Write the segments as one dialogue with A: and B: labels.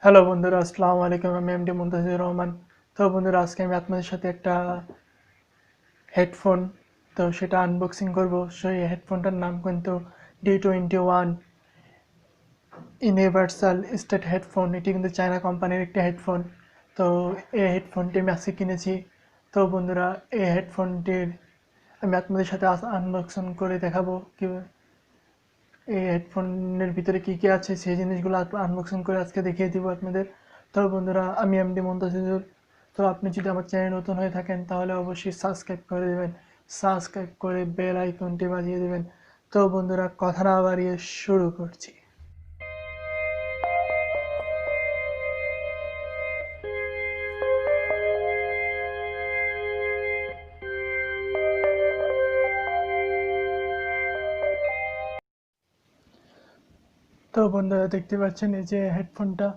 A: Hello বন্ধুরা, আসসালামু আলাইকুম। আমি এমডি মুনতাজির রহমান। তো বন্ধুরা, আজকে আমি আপনাদের সাথে একটা হেডফোন সেটা আনবক্সিং করব। সেই হেডফোনটার নাম কিন্তু D21 ইউনিভার্সাল স্টেট হেডফোন। এটি কিন্তু চায়না কোম্পানির একটি হেডফোন। তো এই হেডফোনটি আমি আজকে কিনেছি। তো বন্ধুরা, এই হেডফোনটির আমি আপনাদের সাথে আনবক্সিং করে দেখাবো কি এই হেডফোনের ভিতরে কি কি আছে সেই জিনিসগুলো আনবক্সিং করে আজকে দেখিয়ে দিব আপনাদের। তো বন্ধুরা, আমি এমডি মুনতাজির। তো আপনি যদি আমার চ্যানেল নতুন হয়ে থাকেন তাহলে অবশ্যই সাবস্ক্রাইব করে দেবেন, সাবস্ক্রাইব করে বেল আইকনটি বাজিয়ে দেবেন। তো বন্ধুরা, কথা না বাড়িয়ে শুরু করছি। তো বন্ধুরা, দেখতে পাচ্ছেন এই যে হেডফোনটা,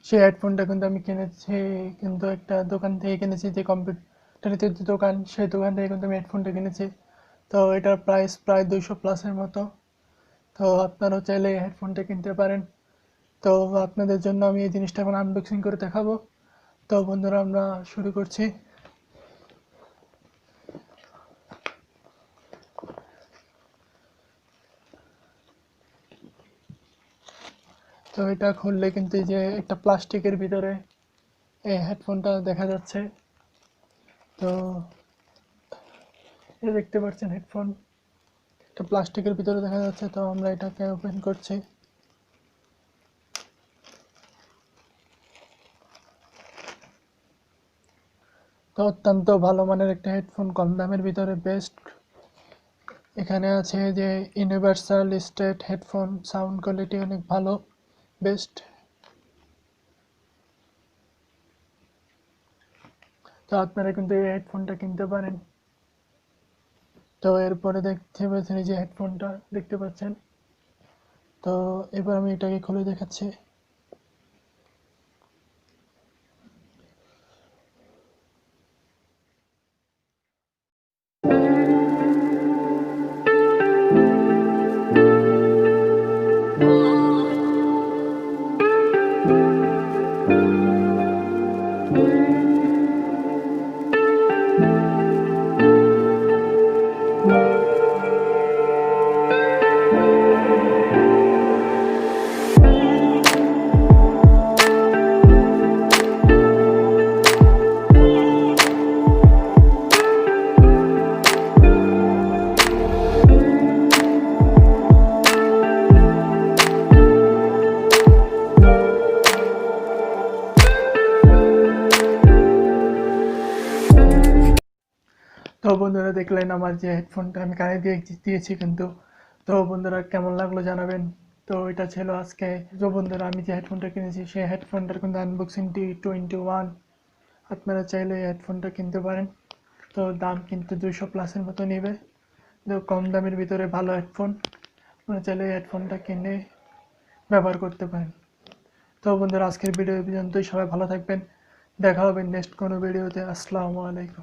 A: সেই হেডফোনটা কিন্তু আমি কিনেছি কিন্তু একটা দোকান থেকে কিনেছি, যে কম্পিউটারের যে দোকান, সেই দোকান থেকে কিন্তু আমি হেডফোনটা কিনেছি। তো এটার প্রাইস প্রায় 200+ মতো। তো আপনারাও চাইলে এই হেডফোনটা কিনতে পারেন। তো আপনাদের জন্য আমি এই জিনিসটা এখন আনবক্সিং করে দেখাবো। তো বন্ধুরা, আমরা শুরু করছি। তো এটা খুললে কিন্তু এই যে একটা প্লাস্টিকের ভিতরে এই হেডফোনটা দেখা যাচ্ছে। তো এই দেখতে পাচ্ছেন হেডফোন, এটা প্লাস্টিকের ভিতরে দেখা যাচ্ছে। তো আমরা এটাকে ওপেন করছি। তো অত্যন্ত ভালো মানের একটা হেডফোন, কম দামের ভিতরে বেস্ট। এখানে আছে যে universal state headphone, sound quality অনেক ভালো, বেস্ট। তো আপনারা কিন্তু এই হেডফোনটা কিনতে পারেন। তো এরপরে দেখতে পাচ্ছেন এই যে হেডফোনটা দেখতে পাচ্ছেন। তো এবার আমি এটাকে খুলে দেখাচ্ছি। তো বন্ধুরা, দেখলেন আমার যে হেডফোনটা আমি কানে দিয়ে দিয়েছি কিন্তু। তো বন্ধুরা, কেমন লাগলো জানাবেন। তো এটা ছিল আজকে। তো বন্ধুরা, আমি যে হেডফোনটা কিনেছি সেই হেডফোনটার কিন্তু আনবক্সিং D21। আপনারা চাইলে এই হেডফোনটা কিনতে পারেন। তো দাম কিন্তু 200+ মতো নেবে। তো কম দামের ভিতরে ভালো হেডফোন, আপনারা চাইলে এই হেডফোনটা কিনে ব্যবহার করতে পারেন। তো বন্ধুরা, আজকের ভিডিও পর্যন্তই। সবাই ভালো থাকবেন, দেখা হবে নেক্সট কোনো ভিডিওতে। আসসালামু আলাইকুম।